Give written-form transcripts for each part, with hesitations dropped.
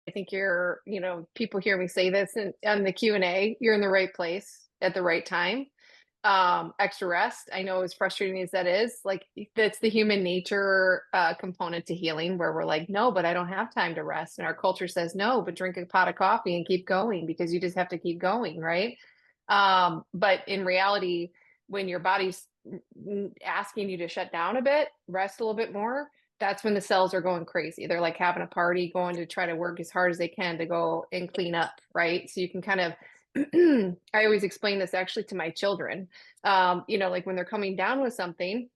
I think people hear me say this on the Q&A, you're in the right place at the right time. Extra rest, I know as frustrating as that is, like that's the human nature component to healing where we're like, no, but I don't have time to rest. And our culture says, no, but drink a pot of coffee and keep going because you just have to keep going, right? But in reality, when your body's asking you to shut down a bit, rest a little bit more, that's when the cells are going crazy. They're like having a party, going to try to work as hard as they can to go and clean up, right? So you can kind of, I always explain this actually to my children. Like when they're coming down with something,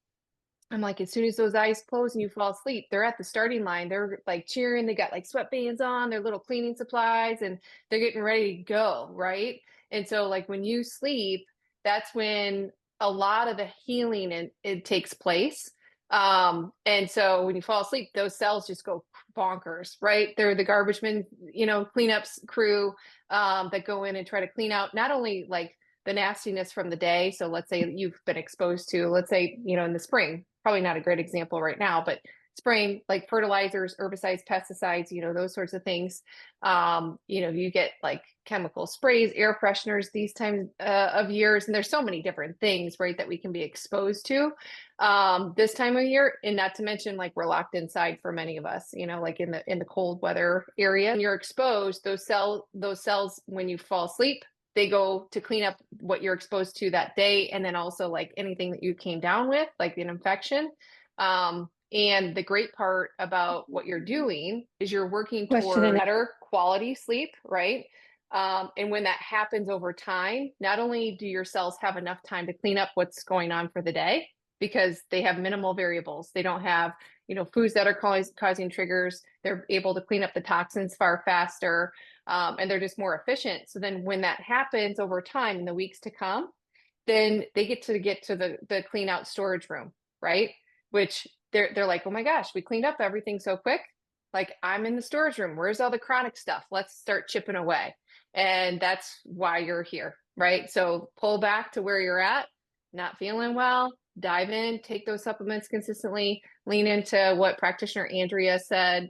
I'm like, as soon as those eyes close and you fall asleep, they're at the starting line. They're like cheering. They got like sweatbands on, their little cleaning supplies, and they're getting ready to go, right? And so, like when you sleep, that's when a lot of the healing it takes place. And so when you fall asleep, those cells just go bonkers, right? They're the garbage men, cleanups crew that go in and try to clean out not only like the nastiness from the day. So let's say you've been exposed to, let's say, in the spring, probably not a great example right now, but spraying like fertilizers, herbicides, pesticides, those sorts of things. You get like chemical sprays, air fresheners these times of years, and there's so many different things, right, that we can be exposed to this time of year. And not to mention, like we're locked inside for many of us, like in the cold weather area. When you're exposed, those cells, when you fall asleep, they go to clean up what you're exposed to that day, and then also like anything that you came down with, like an infection. And the great part about what you're doing is you're working Question toward and better quality sleep, right? And when that happens over time, not only do your cells have enough time to clean up what's going on for the day, because they have minimal variables. They don't have, foods that are causing triggers. They're able to clean up the toxins far faster, and they're just more efficient. So then when that happens over time in the weeks to come, then they get to the clean out storage room, right? Which they're like, oh my gosh, we cleaned up everything so quick. Like I'm in the storage room. Where's all the chronic stuff? Let's start chipping away. And that's why you're here, right? So pull back to where you're at, not feeling well, dive in, take those supplements consistently, lean into what practitioner Andrea said,